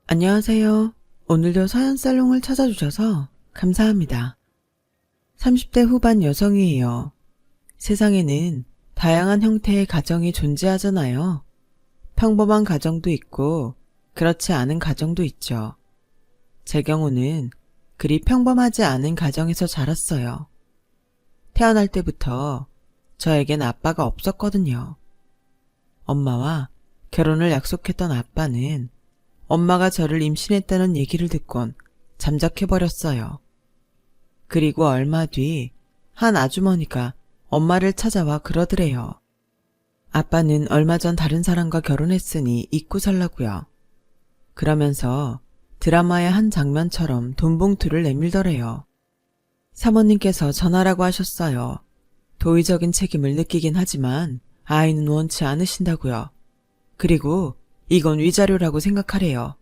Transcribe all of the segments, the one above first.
안녕하세요. 오늘도 서연살롱을 찾아주셔서 감사합니다. 30대 후반 여성이에요. 세상에는 다양한 형태의 가정이 존재하잖아요. 평범한 가정도 있고 그렇지 않은 가정도 있죠. 제 경우는 그리 평범하지 않은 가정에서 자랐어요. 태어날 때부터 저에겐 아빠가 없었거든요. 엄마와 결혼을 약속했던 아빠는 엄마가 저를 임신했다는 얘기를 듣곤 잠적해버렸어요. 그리고 얼마 뒤 한 아주머니가 엄마를 찾아와 그러더래요. 아빠는 얼마 전 다른 사람과 결혼했으니 잊고 살라고요. 그러면서 드라마의 한 장면처럼 돈봉투를 내밀더래요. 사모님께서 전하라고 하셨어요. 도의적인 책임을 느끼긴 하지만 아이는 원치 않으신다고요. 그리고 이건 위자료라고 생각하래요.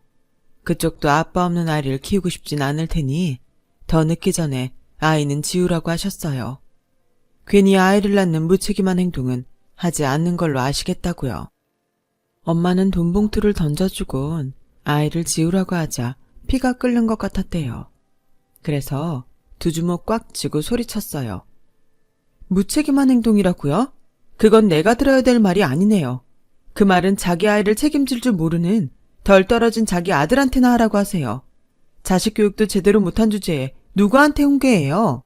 그쪽도 아빠 없는 아이를 키우고 싶진 않을 테니 더 늦기 전에 아이는 지우라고 하셨어요. 괜히 아이를 낳는 무책임한 행동은 하지 않는 걸로 아시겠다고요. 엄마는 돈봉투를 던져주곤 아이를 지우라고 하자 피가 끓는 것 같았대요. 그래서 두 주먹 꽉 쥐고 소리쳤어요. 무책임한 행동이라고요? 그건 내가 들어야 될 말이 아니네요. 그 말은 자기 아이를 책임질 줄 모르는 덜 떨어진 자기 아들한테나 하라고 하세요. 자식 교육도 제대로 못한 주제에 누구한테 훈계해요?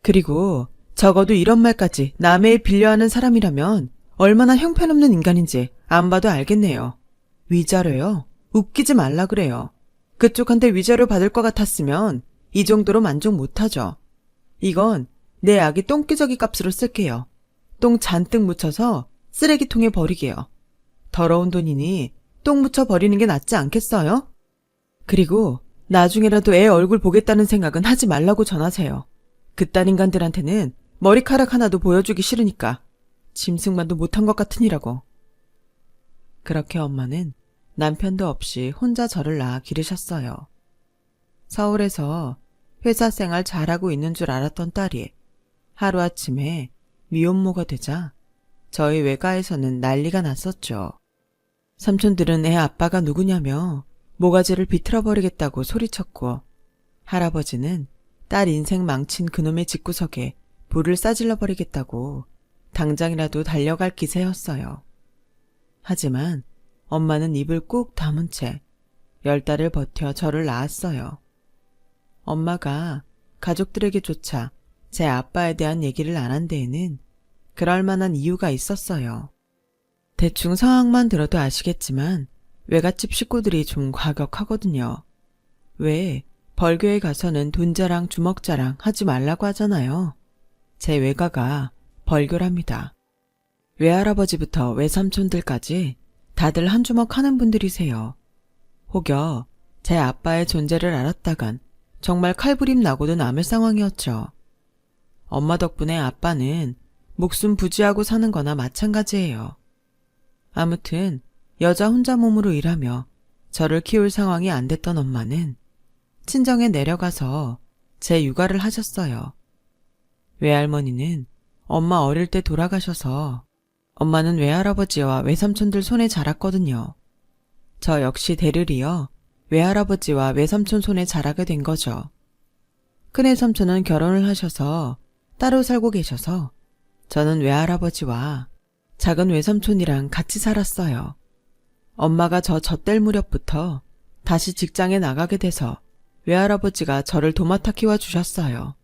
그리고 적어도 이런 말까지 남의 일 빌려하는 사람이라면 얼마나 형편없는 인간인지 안 봐도 알겠네요. 위자료요? 웃기지 말라 그래요. 그쪽한테 위자료 받을 것 같았으면 이 정도로 만족 못하죠. 이건 내 아기 똥기저귀 값으로 쓸게요. 똥 잔뜩 묻혀서 쓰레기통에 버리게요. 더러운 돈이니 똥 묻혀 버리는 게 낫지 않겠어요? 그리고 나중에라도 애 얼굴 보겠다는 생각은 하지 말라고 전하세요. 그딴 인간들한테는 머리카락 하나도 보여주기 싫으니까 짐승만도 못한 것 같으니라고. 그렇게 엄마는 남편도 없이 혼자 저를 낳아 기르셨어요. 서울에서 회사 생활 잘하고 있는 줄 알았던 딸이 하루아침에 미혼모가 되자 저희 외가에서는 난리가 났었죠. 삼촌들은 애 아빠가 누구냐며 모가지를 비틀어버리겠다고 소리쳤고, 할아버지는 딸 인생 망친 그놈의 집구석에 불을 싸질러버리겠다고 당장이라도 달려갈 기세였어요. 하지만 엄마는 입을 꾹 다문 채 10달을 버텨 저를 낳았어요. 엄마가 가족들에게조차 제 아빠에 대한 얘기를 안 한 데에는 그럴 만한 이유가 있었어요. 대충 상황만 들어도 아시겠지만 외갓집 식구들이 좀 과격하거든요. 왜 벌교에 가서는 돈자랑 주먹자랑 하지 말라고 하잖아요. 제 외가가 벌교랍니다. 외할아버지부터 외삼촌들까지 다들 한 주먹 하는 분들이세요. 혹여 제 아빠의 존재를 알았다간 정말 칼부림 나고도 남을 상황이었죠. 엄마 덕분에 아빠는 목숨 부지하고 사는 거나 마찬가지예요. 아무튼 여자 혼자 몸으로 일하며 저를 키울 상황이 안 됐던 엄마는 친정에 내려가서 제 육아를 하셨어요. 외할머니는 엄마 어릴 때 돌아가셔서 엄마는 외할아버지와 외삼촌들 손에 자랐거든요. 저 역시 대를 이어 외할아버지와 외삼촌 손에 자라게 된 거죠. 큰외삼촌은 결혼을 하셔서 따로 살고 계셔서 저는 외할아버지와 작은 외삼촌이랑 같이 살았어요. 엄마가 저 젖될 무렵부터 다시 직장에 나가게 돼서 외할아버지가 저를 도맡아 키워주셨어요.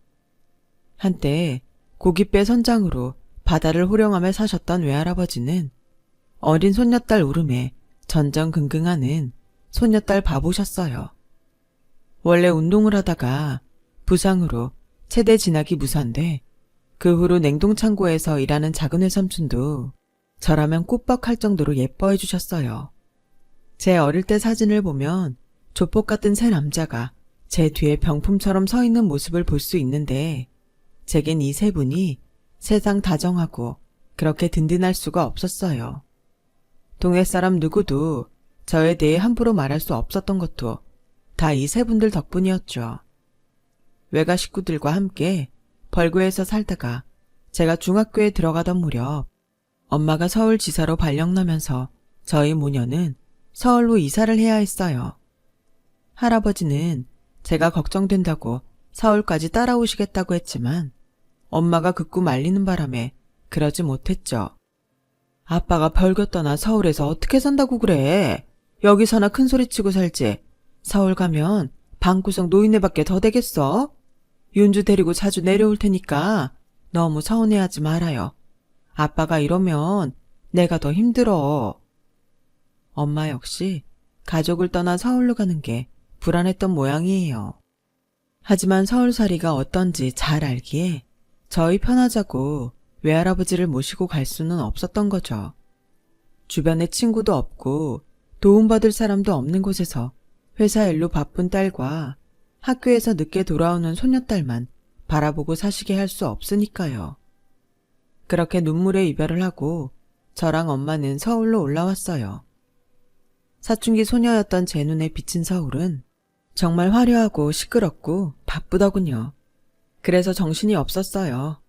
한때 고깃배 선장으로 바다를 호령하며 사셨던 외할아버지는 어린 손녀딸 울음에 전전긍긍하는 손녀딸 바보셨어요. 원래 운동을 하다가 부상으로 체대 진학이 무산돼 그 후로 냉동창고에서 일하는 작은 외삼촌도 저라면 꼬박할 정도로 예뻐해 주셨어요. 제 어릴 때 사진을 보면 조폭 같은 새 남자가 제 뒤에 병품처럼 서 있는 모습을 볼 수 있는데 제겐 이 세 분이 세상 다정하고 그렇게 든든할 수가 없었어요. 동네 사람 누구도 저에 대해 함부로 말할 수 없었던 것도 다 이 세 분들 덕분이었죠. 외가 식구들과 함께 벌구에서 살다가 제가 중학교에 들어가던 무렵 엄마가 서울지사로 발령나면서 저희 모녀는 서울로 이사를 해야 했어요. 할아버지는 제가 걱정된다고 서울까지 따라오시겠다고 했지만 엄마가 극구 말리는 바람에 그러지 못했죠. 아빠가 벌교 떠나 서울에서 어떻게 산다고 그래? 여기서나 큰 소리치고 살지. 서울 가면 방구석 노인네밖에 더 되겠어? 윤주 데리고 자주 내려올 테니까 너무 서운해하지 말아요. 아빠가 이러면 내가 더 힘들어. 엄마 역시 가족을 떠나 서울로 가는 게 불안했던 모양이에요. 하지만 서울살이가 어떤지 잘 알기에 저희 편하자고 외할아버지를 모시고 갈 수는 없었던 거죠. 주변에 친구도 없고 도움받을 사람도 없는 곳에서 회사 일로 바쁜 딸과 학교에서 늦게 돌아오는 손녀딸만 바라보고 사시게 할 수 없으니까요. 그렇게 눈물의 이별을 하고 저랑 엄마는 서울로 올라왔어요. 사춘기 소녀였던 제 눈에 비친 서울은 정말 화려하고 시끄럽고 바쁘더군요. 그래서 정신이 없었어요.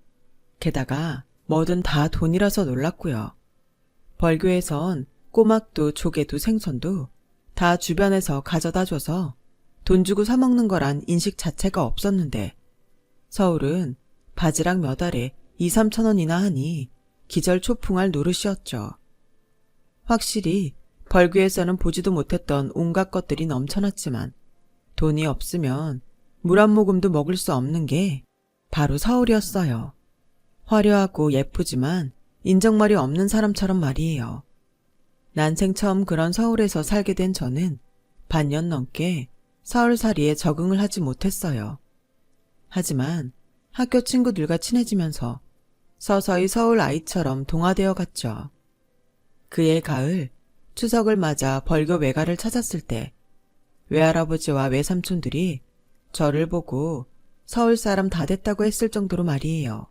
게다가 뭐든 다 돈이라서 놀랐고요. 벌교에선 꼬막도 조개도 생선도 다 주변에서 가져다 줘서 돈 주고 사 먹는 거란 인식 자체가 없었는데 서울은 바지락 몇 알에 2, 3천 원이나 하니 기절초풍할 노릇이었죠. 확실히 벌교에서는 보지도 못했던 온갖 것들이 넘쳐났지만 돈이 없으면 물 한 모금도 먹을 수 없는 게 바로 서울이었어요. 화려하고 예쁘지만 인정말이 없는 사람처럼 말이에요. 난생 처음 그런 서울에서 살게 된 저는 반년 넘게 서울살이에 적응을 하지 못했어요. 하지만 학교 친구들과 친해지면서 서서히 서울 아이처럼 동화되어 갔죠. 그해 가을 추석을 맞아 벌교 외가를 찾았을 때 외할아버지와 외삼촌들이 저를 보고 서울 사람 다 됐다고 했을 정도로 말이에요.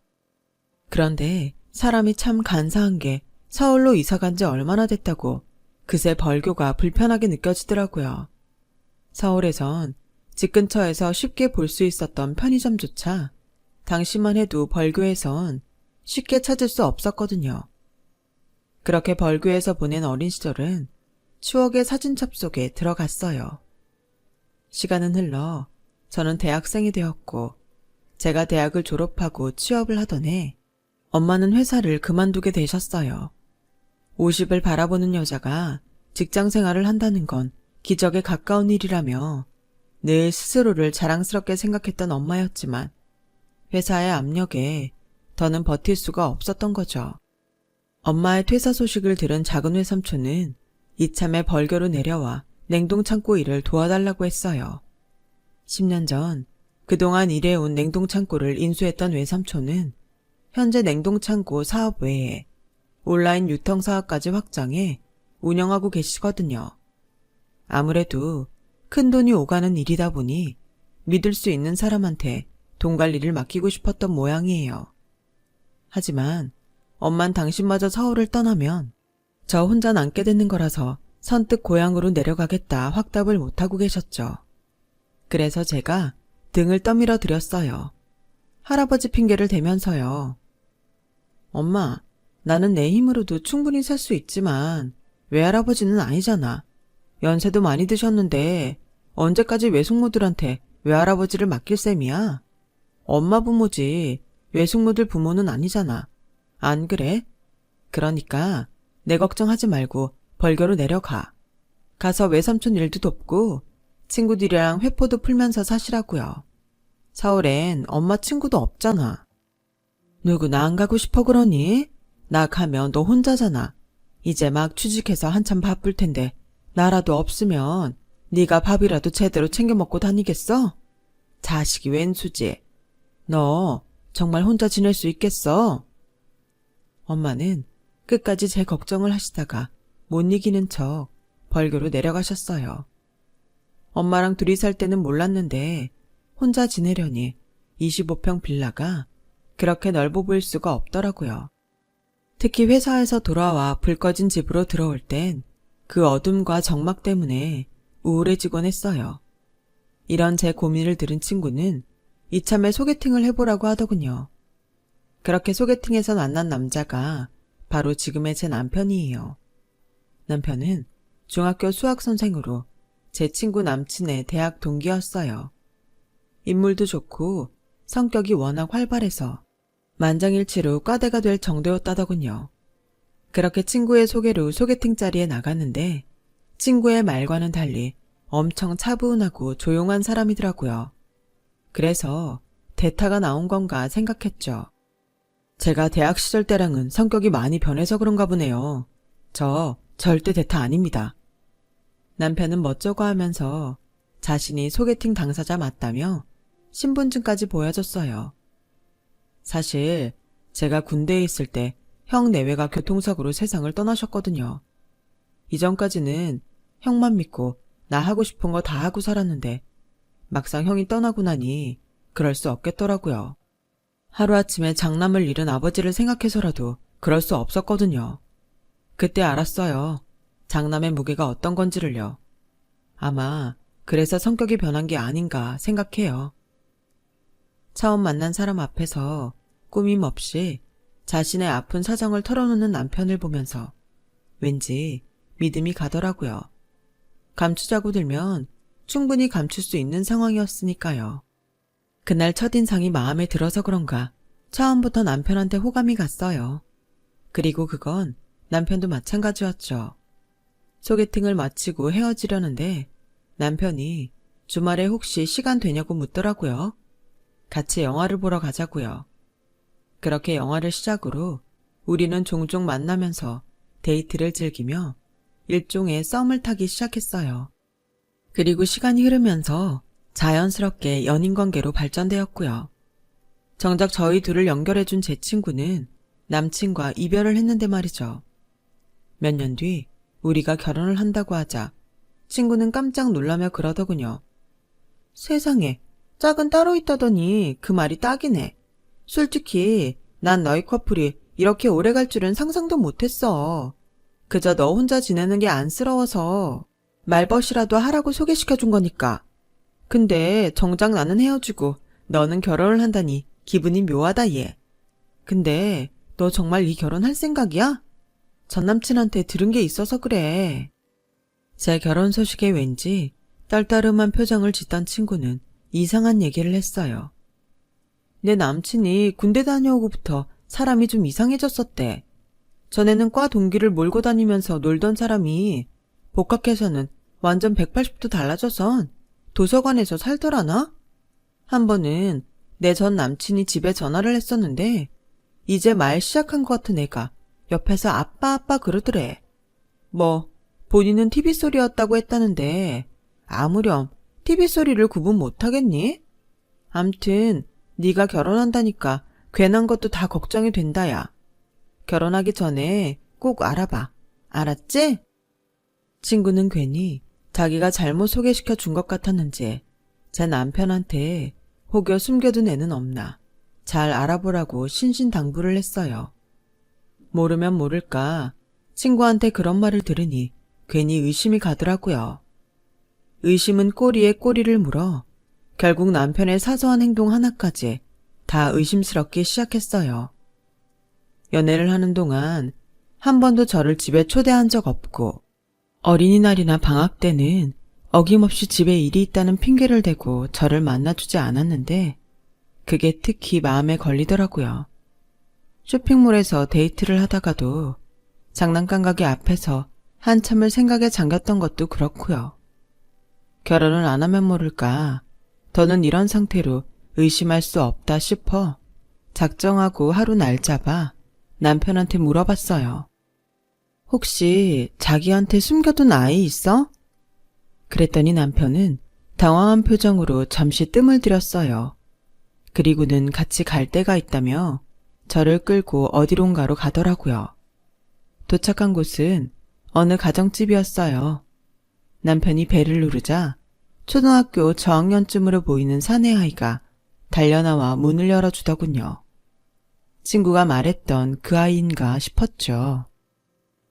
그런데 사람이 참 간사한 게 서울로 이사 간 지 얼마나 됐다고 그새 벌교가 불편하게 느껴지더라고요. 서울에선 집 근처에서 쉽게 볼 수 있었던 편의점조차 당시만 해도 벌교에선 쉽게 찾을 수 없었거든요. 그렇게 벌교에서 보낸 어린 시절은 추억의 사진첩 속에 들어갔어요. 시간은 흘러 저는 대학생이 되었고 제가 대학을 졸업하고 취업을 하던 해 엄마는 회사를 그만두게 되셨어요. 50을 바라보는 여자가 직장 생활을 한다는 건 기적에 가까운 일이라며 늘 스스로를 자랑스럽게 생각했던 엄마였지만 회사의 압력에 더는 버틸 수가 없었던 거죠. 엄마의 퇴사 소식을 들은 작은 외삼촌은 이참에 벌교로 내려와 냉동창고 일을 도와달라고 했어요. 10년 전 그동안 일해온 냉동창고를 인수했던 외삼촌은 현재 냉동창고 사업 외에 온라인 유통사업까지 확장해 운영하고 계시거든요. 아무래도 큰돈이 오가는 일이다 보니 믿을 수 있는 사람한테 돈 관리를 맡기고 싶었던 모양이에요. 하지만 엄만 당신마저 서울을 떠나면 저 혼자 남게 되는 거라서 선뜻 고향으로 내려가겠다 확답을 못하고 계셨죠. 그래서 제가 등을 떠밀어 드렸어요. 할아버지 핑계를 대면서요. 엄마, 나는 내 힘으로도 충분히 살 수 있지만 외할아버지는 아니잖아. 연세도 많이 드셨는데 언제까지 외숙모들한테 외할아버지를 맡길 셈이야? 엄마 부모지 외숙모들 부모는 아니잖아. 안 그래? 그러니까 내 걱정하지 말고 벌교로 내려가. 가서 외삼촌 일도 돕고 친구들이랑 회포도 풀면서 사시라고요. 서울엔 엄마 친구도 없잖아. 누구 나 안 가고 싶어 그러니? 나 가면 너 혼자잖아. 이제 막 취직해서 한참 바쁠 텐데 나라도 없으면 네가 밥이라도 제대로 챙겨 먹고 다니겠어? 자식이 웬수지. 너 정말 혼자 지낼 수 있겠어? 엄마는 끝까지 제 걱정을 하시다가 못 이기는 척 벌교로 내려가셨어요. 엄마랑 둘이 살 때는 몰랐는데 혼자 지내려니 25평 빌라가 그렇게 넓어 보일 수가 없더라고요. 특히 회사에서 돌아와 불 꺼진 집으로 들어올 땐 그 어둠과 적막 때문에 우울해지곤 했어요. 이런 제 고민을 들은 친구는 이참에 소개팅을 해보라고 하더군요. 그렇게 소개팅에서 만난 남자가 바로 지금의 제 남편이에요. 남편은 중학교 수학 선생으로 제 친구 남친의 대학 동기였어요. 인물도 좋고 성격이 워낙 활발해서 만장일치로 과대가 될 정도였다더군요. 그렇게 친구의 소개로 소개팅 자리에 나갔는데 친구의 말과는 달리 엄청 차분하고 조용한 사람이더라고요. 그래서 대타가 나온 건가 생각했죠. 제가 대학 시절 때랑은 성격이 많이 변해서 그런가 보네요. 저 절대 대타 아닙니다. 남편은 멋쩍어 하면서 자신이 소개팅 당사자 맞다며 신분증까지 보여줬어요. 사실 제가 군대에 있을 때 형 내외가 교통사고로 세상을 떠나셨거든요. 이전까지는 형만 믿고 나 하고 싶은 거 다 하고 살았는데 막상 형이 떠나고 나니 그럴 수 없겠더라고요. 하루아침에 장남을 잃은 아버지를 생각해서라도 그럴 수 없었거든요. 그때 알았어요. 장남의 무게가 어떤 건지를요. 아마 그래서 성격이 변한 게 아닌가 생각해요. 처음 만난 사람 앞에서 꾸밈 없이 자신의 아픈 사정을 털어놓는 남편을 보면서 왠지 믿음이 가더라고요. 감추자고 들면 충분히 감출 수 있는 상황이었으니까요. 그날 첫인상이 마음에 들어서 그런가 처음부터 남편한테 호감이 갔어요. 그리고 그건 남편도 마찬가지였죠. 소개팅을 마치고 헤어지려는데 남편이 주말에 혹시 시간 되냐고 묻더라고요. 같이 영화를 보러 가자고요. 그렇게 영화를 시작으로 우리는 종종 만나면서 데이트를 즐기며 일종의 썸을 타기 시작했어요. 그리고 시간이 흐르면서 자연스럽게 연인관계로 발전되었고요. 정작 저희 둘을 연결해준 제 친구는 남친과 이별을 했는데 말이죠. 몇 년 뒤 우리가 결혼을 한다고 하자 친구는 깜짝 놀라며 그러더군요. 세상에, 짝은 따로 있다더니 그 말이 딱이네. 솔직히 난 너희 커플이 이렇게 오래 갈 줄은 상상도 못했어. 그저 너 혼자 지내는 게 안쓰러워서 말벗이라도 하라고 소개시켜준 거니까. 근데 정작 나는 헤어지고 너는 결혼을 한다니 기분이 묘하다 얘. 근데 너 정말 이 결혼할 생각이야? 전 남친한테 들은 게 있어서 그래. 제 결혼 소식에 왠지 떨떠름한 표정을 짓던 친구는 이상한 얘기를 했어요. 내 남친이 군대 다녀오고부터 사람이 좀 이상해졌었대. 전에는 과 동기를 몰고 다니면서 놀던 사람이 복학해서는 완전 180도 달라져선 도서관에서 살더라나? 한 번은 내 전 남친이 집에 전화를 했었는데 이제 말 시작한 것 같은 애가 옆에서 아빠 아빠 그러더래. 뭐 본인은 TV 소리였다고 했다는데 아무렴 TV 소리를 구분 못하겠니? 암튼 네가 결혼한다니까 괜한 것도 다 걱정이 된다야. 결혼하기 전에 꼭 알아봐. 알았지? 친구는 괜히 자기가 잘못 소개시켜 준 것 같았는지 제 남편한테 혹여 숨겨둔 애는 없나 잘 알아보라고 신신당부를 했어요. 모르면 모를까 친구한테 그런 말을 들으니 괜히 의심이 가더라고요. 의심은 꼬리에 꼬리를 물어 결국 남편의 사소한 행동 하나까지 다 의심스럽기 시작했어요. 연애를 하는 동안 한 번도 저를 집에 초대한 적 없고 어린이날이나 방학 때는 어김없이 집에 일이 있다는 핑계를 대고 저를 만나주지 않았는데 그게 특히 마음에 걸리더라고요. 쇼핑몰에서 데이트를 하다가도 장난감 가게 앞에서 한참을 생각에 잠겼던 것도 그렇고요. 결혼을 안 하면 모를까 더는 이런 상태로 의심할 수 없다 싶어 작정하고 하루 날 잡아 남편한테 물어봤어요. 혹시 자기한테 숨겨둔 아이 있어? 그랬더니 남편은 당황한 표정으로 잠시 뜸을 들였어요. 그리고는 같이 갈 데가 있다며 저를 끌고 어디론가로 가더라고요. 도착한 곳은 어느 가정집이었어요. 남편이 배를 누르자 초등학교 저학년쯤으로 보이는 사내 아이가 달려나와 문을 열어주더군요. 친구가 말했던 그 아이인가 싶었죠.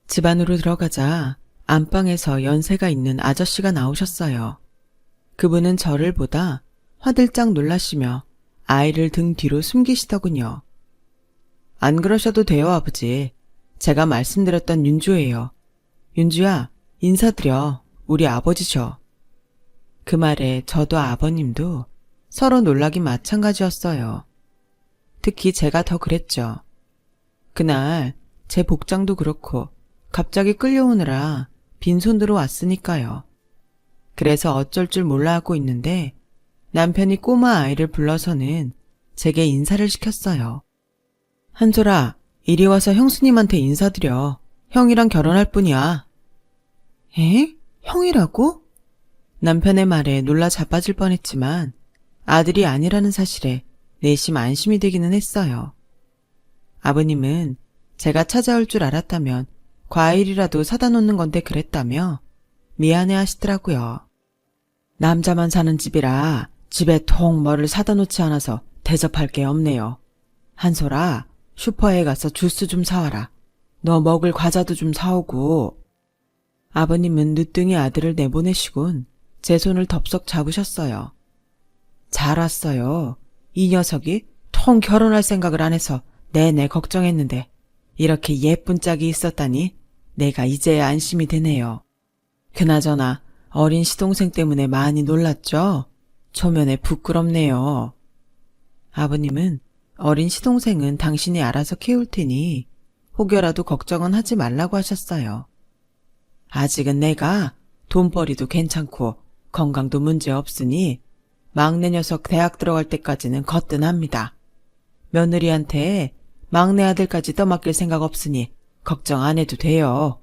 집 안으로 들어가자 안방에서 연세가 있는 아저씨가 나오셨어요. 그분은 저를 보다 화들짝 놀라시며 아이를 등 뒤로 숨기시더군요. 안 그러셔도 돼요, 아버지. 제가 말씀드렸던 윤주예요. 윤주야, 인사드려. 우리 아버지셔. 그 말에 저도 아버님도 서로 놀라긴 마찬가지였어요. 특히 제가 더 그랬죠. 그날 제 복장도 그렇고 갑자기 끌려오느라 빈손으로 왔으니까요. 그래서 어쩔 줄 몰라 하고 있는데 남편이 꼬마 아이를 불러서는 제게 인사를 시켰어요. 한솔아, 이리 와서 형수님한테 인사드려. 형이랑 결혼할 뿐이야. 에? 형이라고? 남편의 말에 놀라 자빠질 뻔했지만 아들이 아니라는 사실에 내심 안심이 되기는 했어요. 아버님은 제가 찾아올 줄 알았다면 과일이라도 사다 놓는 건데 그랬다며 미안해 하시더라고요. 남자만 사는 집이라 집에 통 뭐를 사다 놓지 않아서 대접할 게 없네요. 한솔아, 슈퍼에 가서 주스 좀 사와라. 너 먹을 과자도 좀 사오고. 아버님은 늦둥이 아들을 내보내시곤 제 손을 덥석 잡으셨어요. 잘 왔어요. 이 녀석이 통 결혼할 생각을 안 해서 내내 걱정했는데 이렇게 예쁜 짝이 있었다니 내가 이제야 안심이 되네요. 그나저나 어린 시동생 때문에 많이 놀랐죠? 초면에 부끄럽네요. 아버님은 어린 시동생은 당신이 알아서 키울 테니 혹여라도 걱정은 하지 말라고 하셨어요. 아직은 내가 돈벌이도 괜찮고 건강도 문제 없으니 막내 녀석 대학 들어갈 때까지는 거뜬합니다. 며느리한테 막내 아들까지 떠맡길 생각 없으니 걱정 안 해도 돼요.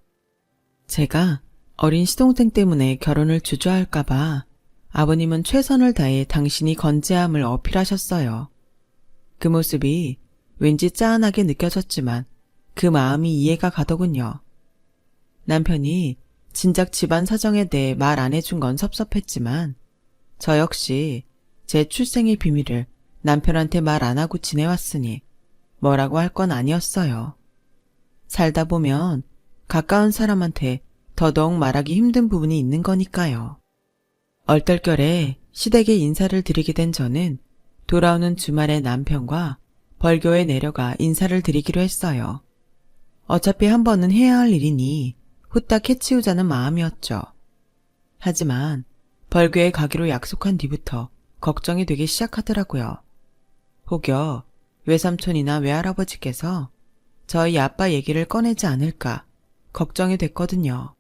제가 어린 시동생 때문에 결혼을 주저할까봐 아버님은 최선을 다해 당신이 건재함을 어필하셨어요. 그 모습이 왠지 짠하게 느껴졌지만 그 마음이 이해가 가더군요. 남편이 진작 집안 사정에 대해 말 안 해준 건 섭섭했지만 저 역시 제 출생의 비밀을 남편한테 말 안 하고 지내왔으니 뭐라고 할 건 아니었어요. 살다 보면 가까운 사람한테 더더욱 말하기 힘든 부분이 있는 거니까요. 얼떨결에 시댁에 인사를 드리게 된 저는 돌아오는 주말에 남편과 벌교에 내려가 인사를 드리기로 했어요. 어차피 한 번은 해야 할 일이니 후딱 해치우자는 마음이었죠. 하지만 벌교에 가기로 약속한 뒤부터 걱정이 되기 시작하더라고요. 혹여 외삼촌이나 외할아버지께서 저희 아빠 얘기를 꺼내지 않을까 걱정이 됐거든요.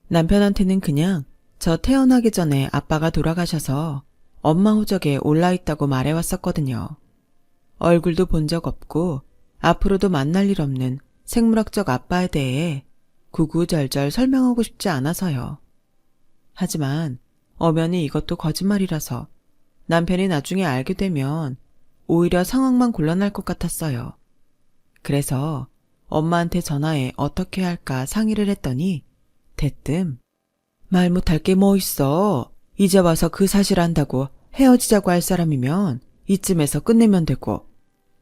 남편한테는 그냥 저 태어나기 전에 아빠가 돌아가셔서 엄마 호적에 올라있다고 말해왔었거든요. 얼굴도 본 적 없고 앞으로도 만날 일 없는 생물학적 아빠에 대해 구구절절 설명하고 싶지 않아서요. 하지만 엄연히 이것도 거짓말이라서 남편이 나중에 알게 되면 오히려 상황만 곤란할 것 같았어요. 그래서 엄마한테 전화해 어떻게 할까 상의를 했더니 대뜸 말 못할 게 뭐 있어. 이제 와서 그 사실 안다고 헤어지자고 할 사람이면 이쯤에서 끝내면 되고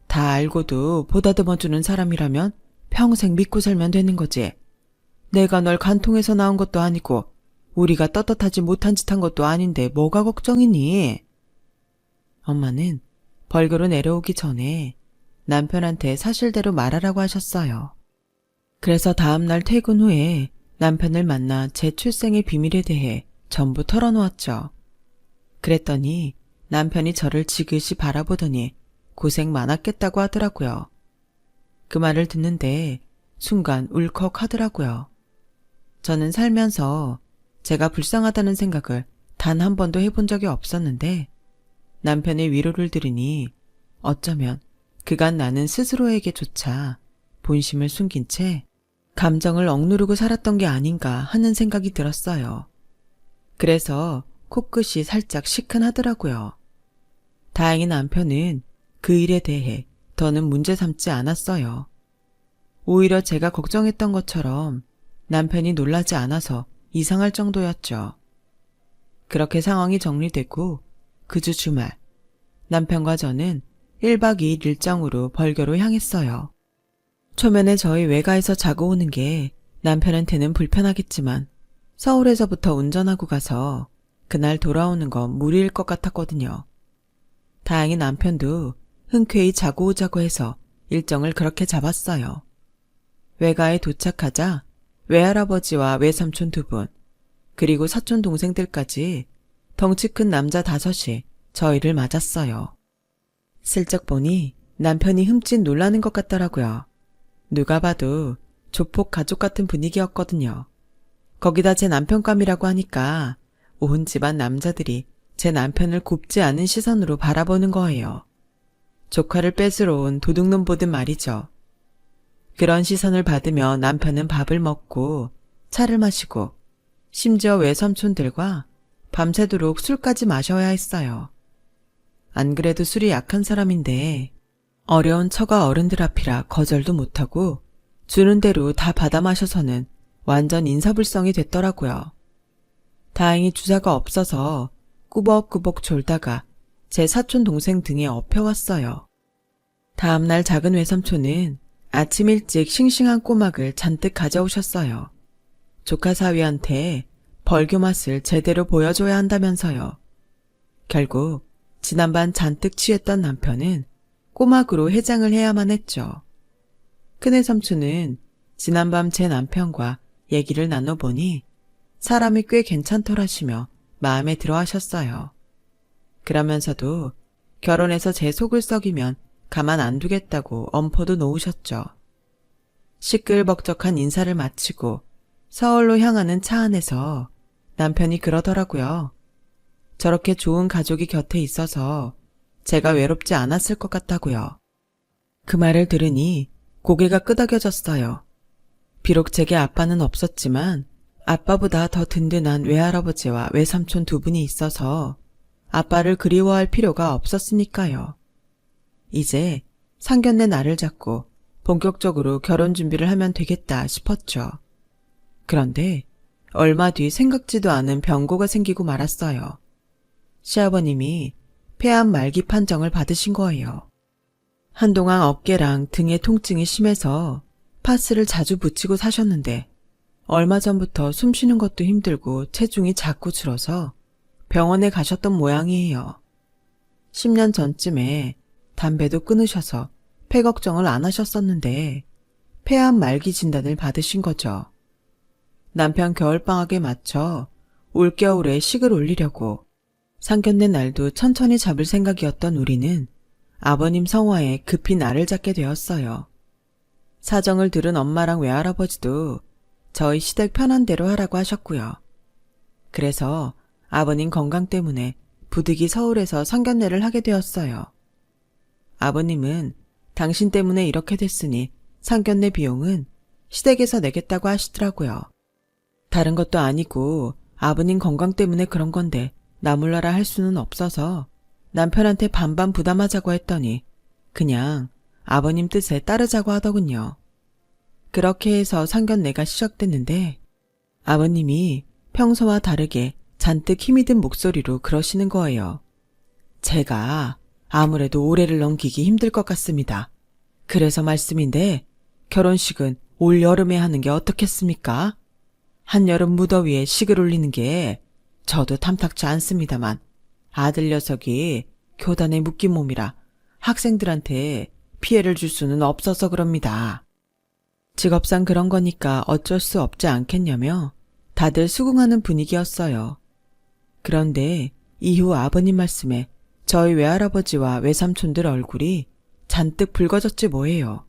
다 알고도 보다듬어주는 사람이라면 평생 믿고 살면 되는 거지. 내가 널 간통해서 낳은 것도 아니고 우리가 떳떳하지 못한 짓 한 것도 아닌데 뭐가 걱정이니? 엄마는 벌교로 내려오기 전에 남편한테 사실대로 말하라고 하셨어요. 그래서 다음날 퇴근 후에 남편을 만나 제 출생의 비밀에 대해 전부 털어놓았죠. 그랬더니 남편이 저를 지그시 바라보더니 고생 많았겠다고 하더라고요. 그 말을 듣는데 순간 울컥하더라고요. 저는 살면서 제가 불쌍하다는 생각을 단 한 번도 해본 적이 없었는데 남편의 위로를 들으니 어쩌면 그간 나는 스스로에게조차 본심을 숨긴 채 감정을 억누르고 살았던 게 아닌가 하는 생각이 들었어요. 그래서 코끝이 살짝 시큰하더라고요. 다행히 남편은 그 일에 대해 더는 문제 삼지 않았어요. 오히려 제가 걱정했던 것처럼 남편이 놀라지 않아서 이상할 정도였죠. 그렇게 상황이 정리되고 그 주 주말 남편과 저는 1박 2일 일정으로 벌교로 향했어요. 초면에 저희 외가에서 자고 오는 게 남편한테는 불편하겠지만 서울에서부터 운전하고 가서 그날 돌아오는 건 무리일 것 같았거든요. 다행히 남편도 흔쾌히 자고 오자고 해서 일정을 그렇게 잡았어요. 외가에 도착하자 외할아버지와 외삼촌 두 분, 그리고 사촌 동생들까지 덩치 큰 남자 5이 저희를 맞았어요. 슬쩍 보니 남편이 흠칫 놀라는 것 같더라고요. 누가 봐도 조폭 가족 같은 분위기였거든요. 거기다 제 남편감이라고 하니까 온 집안 남자들이 제 남편을 곱지 않은 시선으로 바라보는 거예요. 조카를 뺏으러 온 도둑놈 보듯 말이죠. 그런 시선을 받으며 남편은 밥을 먹고 차를 마시고 심지어 외삼촌들과 밤새도록 술까지 마셔야 했어요. 안 그래도 술이 약한 사람인데 어려운 처가 어른들 앞이라 거절도 못하고 주는 대로 다 받아 마셔서는 완전 인사불성이 됐더라고요. 다행히 주사가 없어서 꾸벅꾸벅 졸다가 제 사촌 동생 등에 엎혀왔어요. 다음날 작은 외삼촌은 아침 일찍 싱싱한 꼬막을 잔뜩 가져오셨어요. 조카 사위한테 벌교 맛을 제대로 보여줘야 한다면서요. 결국 지난밤 잔뜩 취했던 남편은 꼬막으로 해장을 해야만 했죠. 큰외삼촌은 지난밤 제 남편과 얘기를 나눠보니 사람이 꽤 괜찮더라시며 마음에 들어 하셨어요. 그러면서도 결혼해서 제 속을 썩이면 가만 안 두겠다고 엄포도 놓으셨죠. 시끌벅적한 인사를 마치고 서울로 향하는 차 안에서 남편이 그러더라고요. 저렇게 좋은 가족이 곁에 있어서 제가 외롭지 않았을 것 같다고요. 그 말을 들으니 고개가 끄덕여졌어요. 비록 제게 아빠는 없었지만 아빠보다 더 든든한 외할아버지와 외삼촌 2분이 있어서 아빠를 그리워할 필요가 없었으니까요. 이제 상견례 날을 잡고 본격적으로 결혼 준비를 하면 되겠다 싶었죠. 그런데 얼마 뒤 생각지도 않은 병고가 생기고 말았어요. 시아버님이 폐암 말기 판정을 받으신 거예요. 한동안 어깨랑 등의 통증이 심해서 파스를 자주 붙이고 사셨는데 얼마 전부터 숨 쉬는 것도 힘들고 체중이 자꾸 줄어서 병원에 가셨던 모양이에요. 10년 전쯤에 담배도 끊으셔서 폐 걱정을 안 하셨었는데 폐암 말기 진단을 받으신 거죠. 남편 겨울방학에 맞춰 올겨울에 식을 올리려고 상견례 날도 천천히 잡을 생각이었던 우리는 아버님 성화에 급히 날을 잡게 되었어요. 사정을 들은 엄마랑 외할아버지도 저희 시댁 편한 대로 하라고 하셨고요. 그래서 아버님 건강 때문에 부득이 서울에서 상견례를 하게 되었어요. 아버님은 당신 때문에 이렇게 됐으니 상견례 비용은 시댁에서 내겠다고 하시더라고요. 다른 것도 아니고 아버님 건강 때문에 그런 건데 나 몰라라 할 수는 없어서 남편한테 반반 부담하자고 했더니 그냥 아버님 뜻에 따르자고 하더군요. 그렇게 해서 상견례가 시작됐는데 아버님이 평소와 다르게 잔뜩 힘이 든 목소리로 그러시는 거예요. 제가 아무래도 올해를 넘기기 힘들 것 같습니다. 그래서 말씀인데 결혼식은 올 여름에 하는 게 어떻겠습니까? 한여름 무더위에 식을 올리는 게 저도 탐탁치 않습니다만 아들 녀석이 교단에 묶인 몸이라 학생들한테 피해를 줄 수는 없어서 그럽니다. 직업상 그런 거니까 어쩔 수 없지 않겠냐며 다들 수긍하는 분위기였어요. 그런데 이후 아버님 말씀에 저희 외할아버지와 외삼촌들 얼굴이 잔뜩 붉어졌지 뭐예요.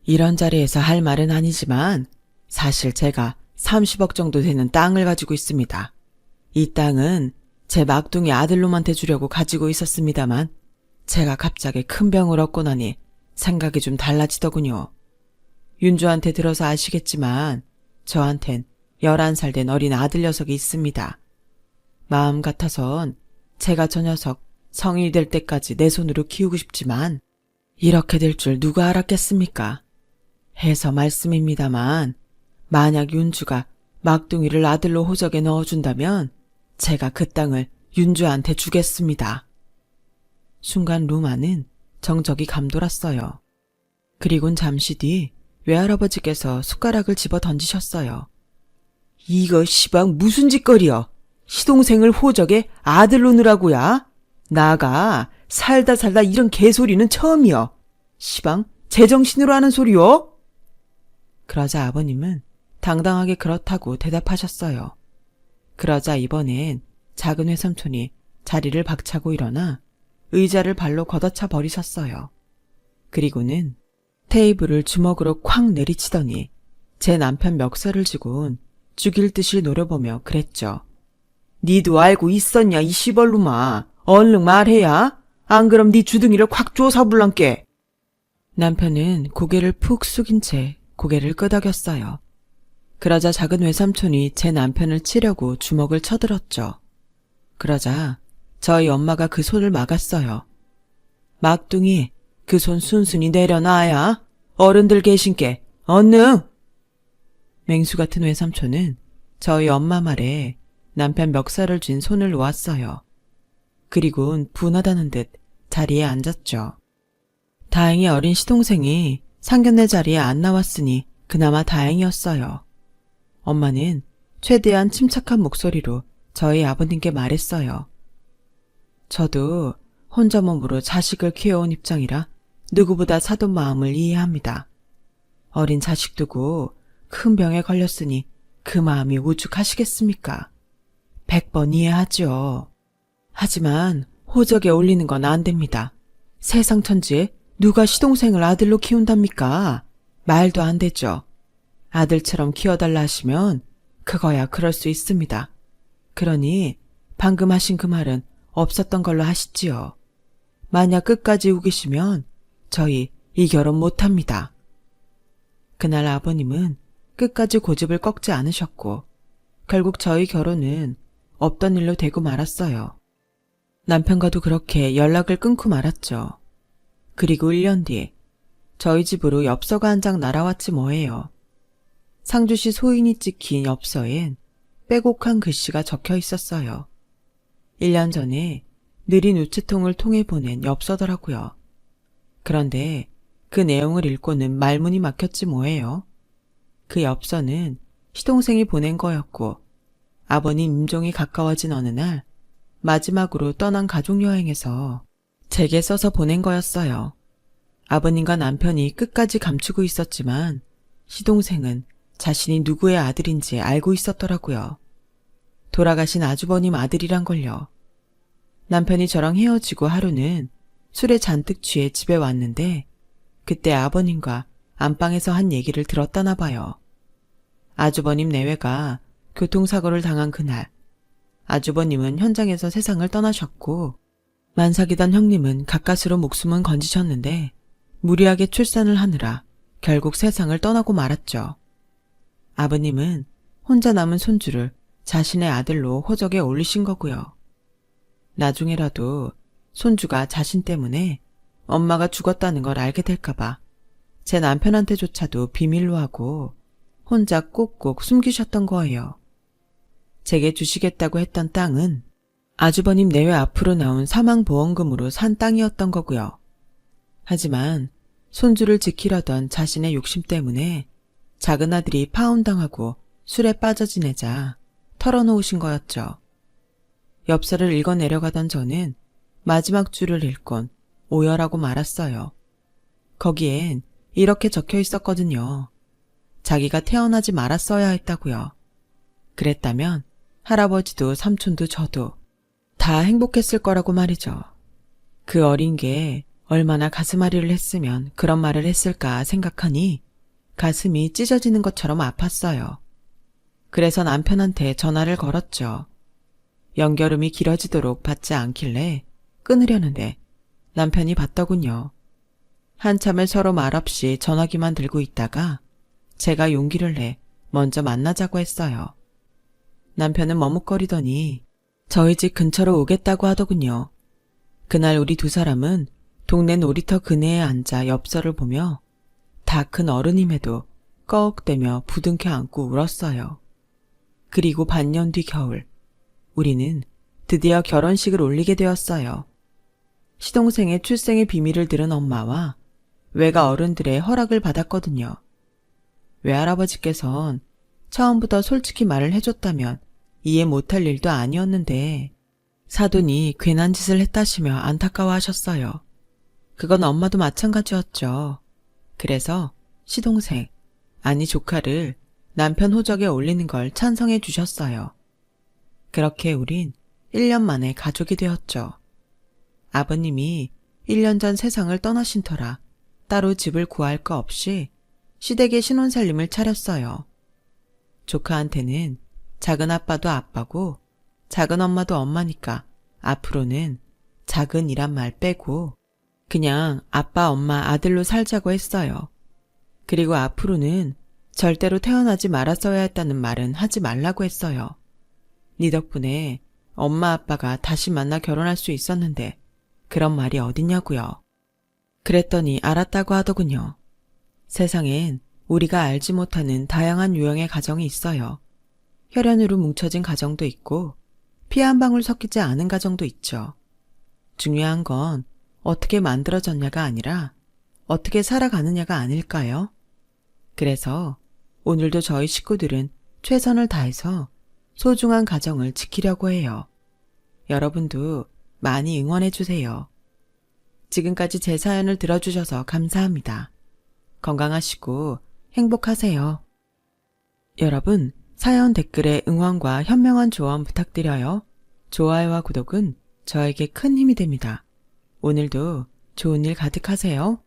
이런 자리에서 할 말은 아니지만 사실 제가 30억 정도 되는 땅을 가지고 있습니다. 이 땅은 제 막둥이 아들놈한테 주려고 가지고 있었습니다만 제가 갑자기 큰 병을 얻고 나니 생각이 좀 달라지더군요. 윤주한테 들어서 아시겠지만 저한텐 11살 된 어린 아들 녀석이 있습니다. 마음 같아선 제가 저 녀석 성인이 될 때까지 내 손으로 키우고 싶지만 이렇게 될 줄 누가 알았겠습니까? 해서 말씀입니다만 만약 윤주가 막둥이를 아들로 호적에 넣어준다면 제가 그 땅을 윤주한테 주겠습니다. 순간 루마는 정적이 감돌았어요. 그리곤 잠시 뒤 외할아버지께서 숟가락을 집어 던지셨어요. 이거 시방 무슨 짓거리여? 시동생을 호적에 아들로 넣으라고야? 나가 살다 이런 개소리는 처음이여. 시방 제정신으로 하는 소리요? 그러자 아버님은 당당하게 그렇다고 대답하셨어요. 그러자 이번엔 작은 외삼촌이 자리를 박차고 일어나 의자를 발로 걷어차 버리셨어요. 그리고는 테이블을 주먹으로 쾅 내리치더니 제 남편 멱살을 쥐곤 죽일 듯이 노려보며 그랬죠. 니도 알고 있었냐 이 시벌놈아. 얼른 말해야. 안 그럼 니 주둥이를 콱 쪼사불란께. 남편은 고개를 푹 숙인 채 고개를 끄덕였어요. 그러자 작은 외삼촌이 제 남편을 치려고 주먹을 쳐들었죠. 그러자 저희 엄마가 그 손을 막았어요. 막둥이, 그 손 순순히 내려놔야. 어른들 계신께 얼른. 맹수 같은 외삼촌은 저희 엄마 말에 남편 멱살을 쥔 손을 놓았어요. 그리곤 분하다는 듯 자리에 앉았죠. 다행히 어린 시동생이 상견례 자리에 안 나왔으니 그나마 다행이었어요. 엄마는 최대한 침착한 목소리로 저희 아버님께 말했어요. 저도 혼자 몸으로 자식을 키워온 입장이라 누구보다 사돈 마음을 이해합니다. 어린 자식 두고 큰 병에 걸렸으니 그 마음이 오죽하시겠습니까? 100번 이해하죠. 하지만 호적에 올리는 건 안 됩니다. 세상 천지에 누가 시동생을 아들로 키운답니까? 말도 안 되죠. 아들처럼 키워달라 하시면 그거야 그럴 수 있습니다. 그러니 방금 하신 그 말은 없었던 걸로 하시지요. 만약 끝까지 우기시면 저희 이 결혼 못합니다. 그날 아버님은 끝까지 고집을 꺾지 않으셨고 결국 저희 결혼은 없던 일로 되고 말았어요. 남편과도 그렇게 연락을 끊고 말았죠. 그리고 1년 뒤 저희 집으로 엽서가 한 장 날아왔지 뭐예요. 상주시 소인이 찍힌 엽서엔 빼곡한 글씨가 적혀 있었어요. 1년 전에 느린 우체통을 통해 보낸 엽서더라고요. 그런데 그 내용을 읽고는 말문이 막혔지 뭐예요. 그 엽서는 시동생이 보낸 거였고 아버님 임종이 가까워진 어느 날 마지막으로 떠난 가족여행에서 제게 써서 보낸 거였어요. 아버님과 남편이 끝까지 감추고 있었지만 시동생은 자신이 누구의 아들인지 알고 있었더라고요. 돌아가신 아주버님 아들이란걸요. 남편이 저랑 헤어지고 하루는 술에 잔뜩 취해 집에 왔는데 그때 아버님과 안방에서 한 얘기를 들었다나 봐요. 아주버님 내외가 교통사고를 당한 그날 아주버님은 현장에서 세상을 떠나셨고 만삭이던 형님은 가까스로 목숨은 건지셨는데 무리하게 출산을 하느라 결국 세상을 떠나고 말았죠. 아버님은 혼자 남은 손주를 자신의 아들로 호적에 올리신 거고요. 나중에라도 손주가 자신 때문에 엄마가 죽었다는 걸 알게 될까봐 제 남편한테조차도 비밀로 하고 혼자 꼭꼭 숨기셨던 거예요. 제게 주시겠다고 했던 땅은 아주버님 내외 앞으로 나온 사망보험금으로 산 땅이었던 거고요. 하지만 손주를 지키려던 자신의 욕심 때문에 작은 아들이 파혼당하고 술에 빠져 지내자 털어놓으신 거였죠. 엽서를 읽어 내려가던 저는 마지막 줄을 읽곤 오열하고 말았어요. 거기엔 이렇게 적혀 있었거든요. 자기가 태어나지 말았어야 했다고요. 그랬다면 할아버지도 삼촌도 저도 다 행복했을 거라고 말이죠. 그 어린 게 얼마나 가슴앓이를 했으면 그런 말을 했을까 생각하니 가슴이 찢어지는 것처럼 아팠어요. 그래서 남편한테 전화를 걸었죠. 연결음이 길어지도록 받지 않길래 끊으려는데 남편이 받더군요. 한참을 서로 말없이 전화기만 들고 있다가 제가 용기를 내 먼저 만나자고 했어요. 남편은 머뭇거리더니 저희 집 근처로 오겠다고 하더군요. 그날 우리 두 사람은 동네 놀이터 그네에 앉아 엽서를 보며 다 큰 어른임에도 꺽대며 부둥켜 안고 울었어요. 그리고 반년 뒤 겨울 우리는 드디어 결혼식을 올리게 되었어요. 시동생의 출생의 비밀을 들은 엄마와 외가 어른들의 허락을 받았거든요. 외할아버지께선 처음부터 솔직히 말을 해줬다면 이해 못할 일도 아니었는데 사돈이 괜한 짓을 했다시며 안타까워하셨어요. 그건 엄마도 마찬가지였죠. 그래서 시동생, 아니 조카를 남편 호적에 올리는 걸 찬성해 주셨어요. 그렇게 우린 1년 만에 가족이 되었죠. 아버님이 1년 전 세상을 떠나신 터라 따로 집을 구할 거 없이 시댁의 신혼살림을 차렸어요. 조카한테는 작은 아빠도 아빠고 작은 엄마도 엄마니까 앞으로는 작은이란 말 빼고 그냥 아빠, 엄마, 아들로 살자고 했어요. 그리고 앞으로는 절대로 태어나지 말았어야 했다는 말은 하지 말라고 했어요. 네 덕분에 엄마 아빠가 다시 만나 결혼할 수 있었는데 그런 말이 어딨냐고요. 그랬더니 알았다고 하더군요. 세상엔 우리가 알지 못하는 다양한 유형의 가정이 있어요. 혈연으로 뭉쳐진 가정도 있고 피 한 방울 섞이지 않은 가정도 있죠. 중요한 건 어떻게 만들어졌냐가 아니라 어떻게 살아가느냐가 아닐까요? 그래서 오늘도 저희 식구들은 최선을 다해서 소중한 가정을 지키려고 해요. 여러분도 많이 응원해주세요. 지금까지 제 사연을 들어주셔서 감사합니다. 건강하시고 행복하세요. 여러분, 사연 댓글에 응원과 현명한 조언 부탁드려요. 좋아요와 구독은 저에게 큰 힘이 됩니다. 오늘도 좋은 일 가득하세요.